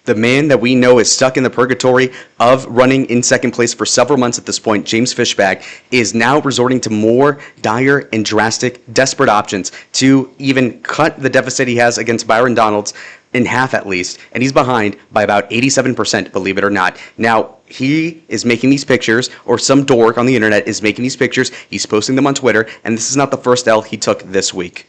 The man that we know is stuck in the purgatory of running in second place for several months at this point, James Fishback, is now resorting to more dire and drastic, desperate options to even cut the deficit he has against Byron Donalds in half at least, and he's behind by about 87%, believe it or not. Now, he is making these pictures, or some dork on the internet is making these pictures, he's posting them on Twitter, and this is not the first L he took this week.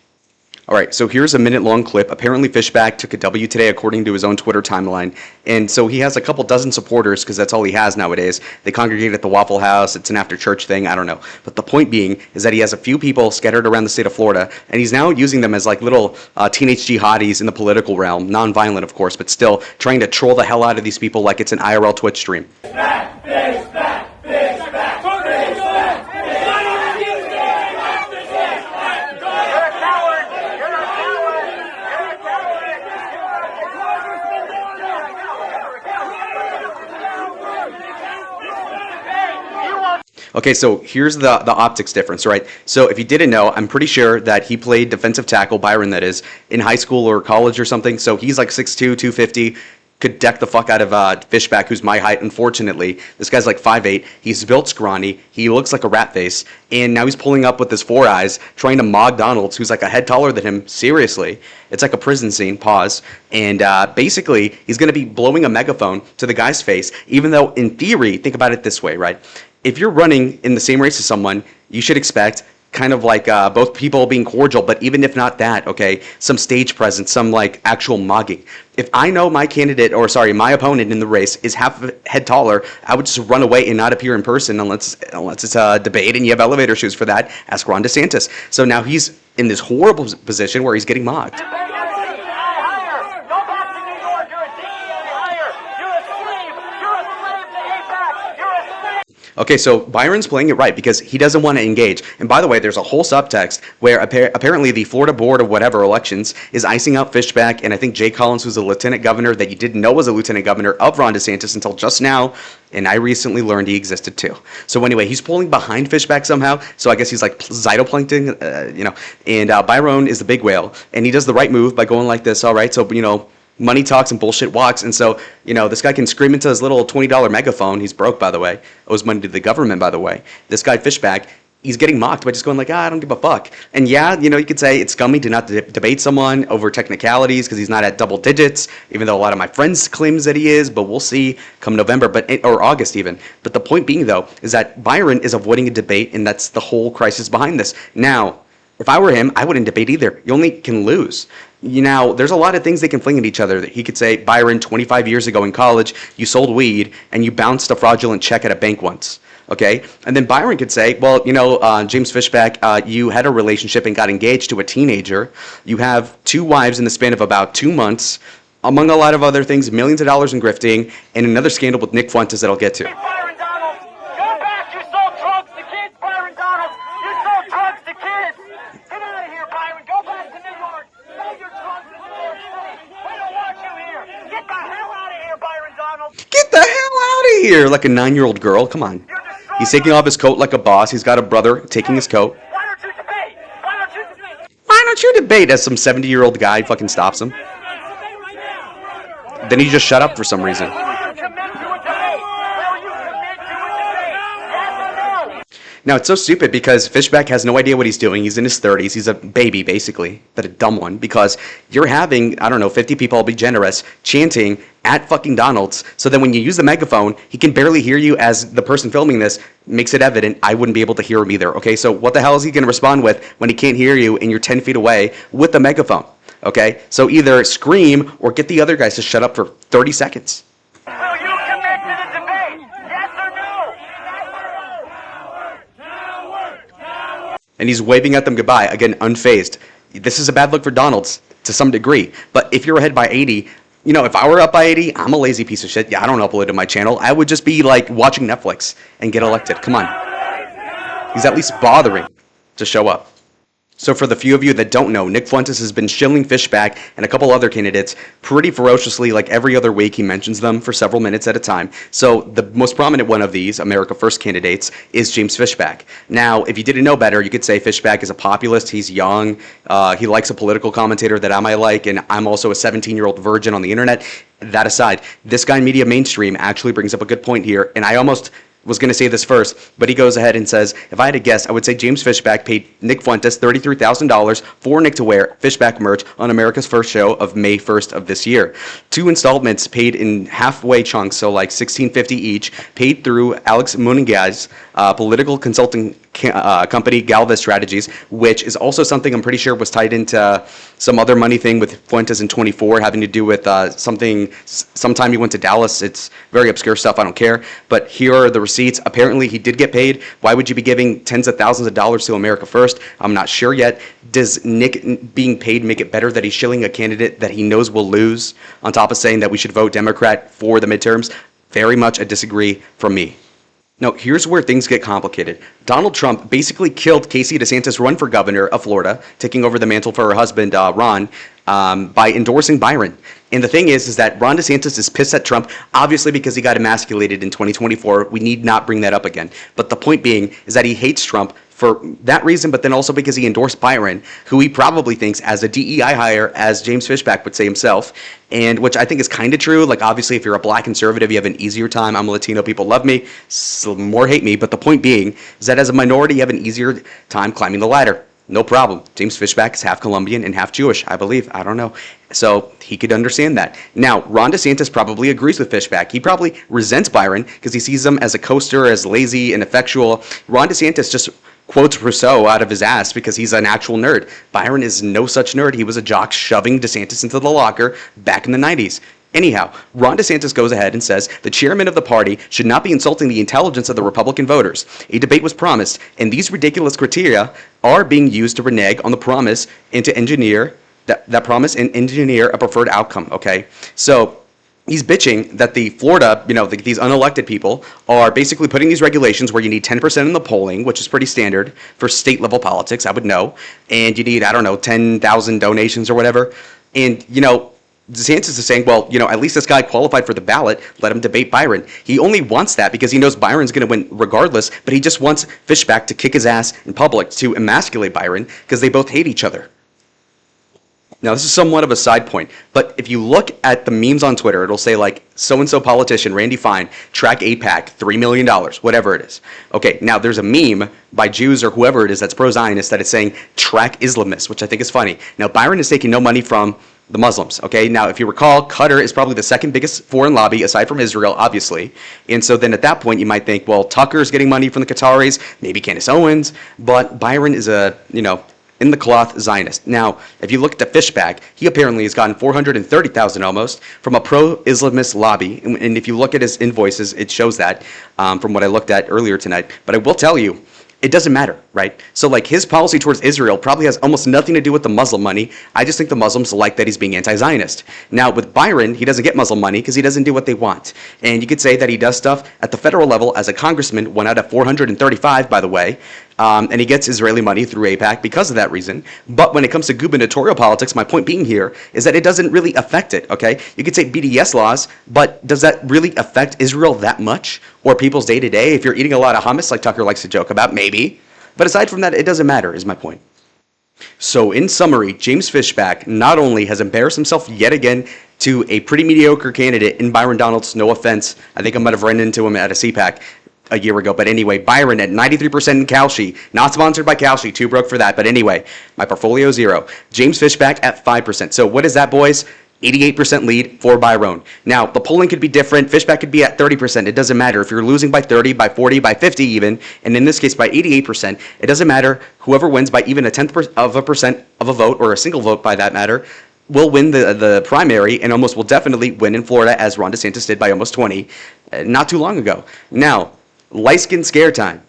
Alright, so here's a minute-long clip. Apparently Fishback took a W today according to his own Twitter timeline. And so he has a couple dozen supporters, because that's all he has nowadays. They congregate at the Waffle House. It's an after-church thing. I don't know. But the point being is that he has a few people scattered around the state of Florida, and he's now using them as like little teenage jihadis in the political realm. Non-violent, of course, but still trying to troll the hell out of these people like it's an IRL Twitch stream. Fishback! Fishback! Fishback! Okay, so here's the optics difference, right? So if you didn't know, I'm pretty sure that he played defensive tackle, Byron that is, in high school or college or something. So he's like 6'2", 250, could deck the fuck out of Fishback, who's my height, unfortunately. This guy's like 5'8", he's built scrawny, he looks like a rat face, and now he's pulling up with his four eyes, trying to mog Donalds, who's like a head taller than him, seriously. It's like a prison scene, pause. And basically, he's going to be blowing a megaphone to the guy's face, even though, in theory, think about it this way, right? If you're running in the same race as someone, you should expect kind of like both people being cordial, but even if not that, okay, some stage presence, some like actual mogging. If I know my candidate, or sorry, my opponent in the race is half a head taller, I would just run away and not appear in person unless it's a debate and you have elevator shoes for that. Ask Ron DeSantis. So now he's in this horrible position where he's getting mocked. Okay, so Byron's playing it right because he doesn't want to engage. And by the way, there's a whole subtext where apparently the Florida Board of whatever elections is icing out Fishback, and I think Jay Collins, who's a lieutenant governor that you didn't know was a lieutenant governor of Ron DeSantis until just now, and I recently learned he existed too. So anyway, he's pulling behind Fishback somehow, so I guess he's like zytoplankton, and Byron is the big whale, and he does the right move by going like this, all right, so, money talks and bullshit walks, and so, this guy can scream into his little $20 megaphone. He's broke, by the way. Owes money to the government, by the way. This guy, Fishback, he's getting mocked by just going like, I don't give a fuck. And yeah, you could say it's scummy to not debate someone over technicalities because he's not at double digits, even though a lot of my friends claims that he is, but we'll see come November, or August even. But the point being, though, is that Byron is avoiding a debate, and that's the whole crisis behind this. Now, if I were him, I wouldn't debate either. You only can lose. There's a lot of things they can fling at each other. He could say, Byron, 25 years ago in college, you sold weed and you bounced a fraudulent check at a bank once. Okay? And then Byron could say, well, James Fishback, you had a relationship and got engaged to a teenager. You have 2 wives in the span of about 2 months, among a lot of other things, millions of dollars in grifting, and another scandal with Nick Fuentes that I'll get to. Byron Donalds, go back! You sold drugs to kids, Byron Donalds! You sold drugs to kids! Get out of here, Byron! Go back to New York! Sell your drugs in New York City! We don't want you here! Get the hell out of here, Byron Donalds! Get the hell out of here! Like a 9-year-old girl, come on. He's taking off his coat like a boss. He's got a brother taking his coat. Why don't you debate? Why don't you debate? Why don't you debate? As some 70-year-old guy fucking stops him. Then he just shut up for some reason. Now, it's so stupid because Fishback has no idea what he's doing. He's in his 30s. He's a baby, basically, but a dumb one, because you're having, 50 people, I'll be generous, chanting at fucking Donalds. So then when you use the megaphone, he can barely hear you as the person filming this makes it evident I wouldn't be able to hear him either. Okay, so what the hell is he going to respond with when he can't hear you and you're 10 feet away with the megaphone? Okay, so either scream or get the other guys to shut up for 30 seconds. Will you commit to the debate? Yes or no? And he's waving at them goodbye, again, unfazed. This is a bad look for Donalds to some degree, but if you're ahead by 80, if I were up by 80, I'm a lazy piece of shit. Yeah, I don't upload to my channel. I would just be like watching Netflix and get elected. Come on. He's at least bothering to show up. So for the few of you that don't know, Nick Fuentes has been shilling Fishback and a couple other candidates pretty ferociously, like every other week. He mentions them for several minutes at a time. So the most prominent one of these, America First candidates, is James Fishback. Now, if you didn't know better, you could say Fishback is a populist. He's young. He likes a political commentator that I might like, and I'm also a 17-year-old virgin on the internet. That aside, this guy Media Mainstream actually brings up a good point here, and I almost was going to say this first, but he goes ahead and says, if I had to guess, I would say James Fishback paid Nick Fuentes $33,000 for Nick to wear Fishback merch on America's first show of May 1st of this year. 2 installments paid in halfway chunks, so like $1,650 each, paid through Alex Muningaz's political consulting company, Galvez Strategies, which is also something I'm pretty sure was tied into some other money thing with Fuentes in 24, having to do with sometime he went to Dallas. It's very obscure stuff, I don't care. But here are the receipts. Apparently he did get paid. Why would you be giving tens of thousands of dollars to America First? I'm not sure yet. Does Nick being paid make it better that he's shilling a candidate that he knows will lose, on top of saying that we should vote Democrat for the midterms? Very much a disagree from me. Now, here's where things get complicated. Donald Trump basically killed Casey DeSantis' run for governor of Florida, taking over the mantle for her husband, Ron, by endorsing Byron. And the thing is that Ron DeSantis is pissed at Trump, obviously because he got emasculated in 2024. We need not bring that up again. But the point being is that he hates Trump for that reason, but then also because he endorsed Byron, who he probably thinks as a DEI hire, as James Fishback would say himself, and which I think is kind of true. Like, obviously, if you're a black conservative, you have an easier time. I'm a Latino, people love me, so more hate me. But the point being is that as a minority, you have an easier time climbing the ladder. No problem. James Fishback is half Colombian and half Jewish, I believe. I don't know. So he could understand that. Now, Ron DeSantis probably agrees with Fishback. He probably resents Byron because he sees him as a coaster, as lazy, ineffectual. Ron DeSantis just quotes Rousseau out of his ass because he's an actual nerd. Byron is no such nerd. He was a jock shoving DeSantis into the locker back in the 90s. Anyhow, Ron DeSantis goes ahead and says the chairman of the party should not be insulting the intelligence of the Republican voters. A debate was promised, and these ridiculous criteria are being used to renege on the promise and to engineer that promise and engineer a preferred outcome, okay? So he's bitching that the Florida, these unelected people are basically putting these regulations where you need 10% in the polling, which is pretty standard for state level politics, I would know. And you need, 10,000 donations or whatever. And, DeSantis is saying, well, at least this guy qualified for the ballot. Let him debate Byron. He only wants that because he knows Byron's going to win regardless, but he just wants Fishback to kick his ass in public to emasculate Byron because they both hate each other. Now, this is somewhat of a side point, but if you look at the memes on Twitter, it'll say like, so-and-so politician, Randy Fine, track AIPAC, $3 million, whatever it is. Okay, now there's a meme by Jews or whoever it is that's pro-Zionist that is saying, track Islamists, which I think is funny. Now, Byron is taking no money from the Muslims, okay? Now, if you recall, Qatar is probably the second biggest foreign lobby, aside from Israel, obviously. And so then at that point, you might think, well, Tucker's getting money from the Qataris, maybe Candace Owens, but Byron is a, in the cloth Zionist. Now, if you look at the Fishback, he apparently has gotten $430,000 almost from a pro-Islamist lobby. And if you look at his invoices, it shows that from what I looked at earlier tonight. But I will tell you, it doesn't matter, right? So like his policy towards Israel probably has almost nothing to do with the Muslim money. I just think the Muslims like that he's being anti-Zionist. Now with Byron, he doesn't get Muslim money because he doesn't do what they want. And you could say that he does stuff at the federal level as a congressman, 1 out of 435, by the way. And he gets Israeli money through AIPAC because of that reason. But when it comes to gubernatorial politics, my point being here is that it doesn't really affect it, okay? You could say BDS laws, but does that really affect Israel that much? Or people's day-to-day? If you're eating a lot of hummus, like Tucker likes to joke about, maybe. But aside from that, it doesn't matter, is my point. So in summary, James Fishback not only has embarrassed himself yet again to a pretty mediocre candidate in Byron Donalds, no offense. I think I might have run into him at a CPAC a year ago. But anyway, Byron at 93% in Kalshi. Not sponsored by Kalshi. Too broke for that. But anyway, my portfolio 0. James Fishback at 5%. So what is that, boys? 88% lead for Byron. Now, the polling could be different. Fishback could be at 30%. It doesn't matter. If you're losing by 30, by 40, by 50 even, and in this case by 88%, it doesn't matter. Whoever wins by even a 10th of a percent of a vote, or a single vote by that matter, will win the primary and almost will definitely win in Florida, as Ron DeSantis did by almost 20 not too long ago. Now, light skin scare time.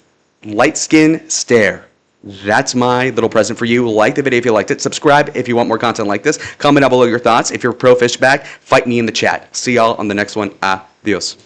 Light skin stare. That's my little present for you. Like the video if you liked it. Subscribe if you want more content like this. Comment down below your thoughts. If you're pro Fishback, fight me in the chat. See y'all on the next one. Adios.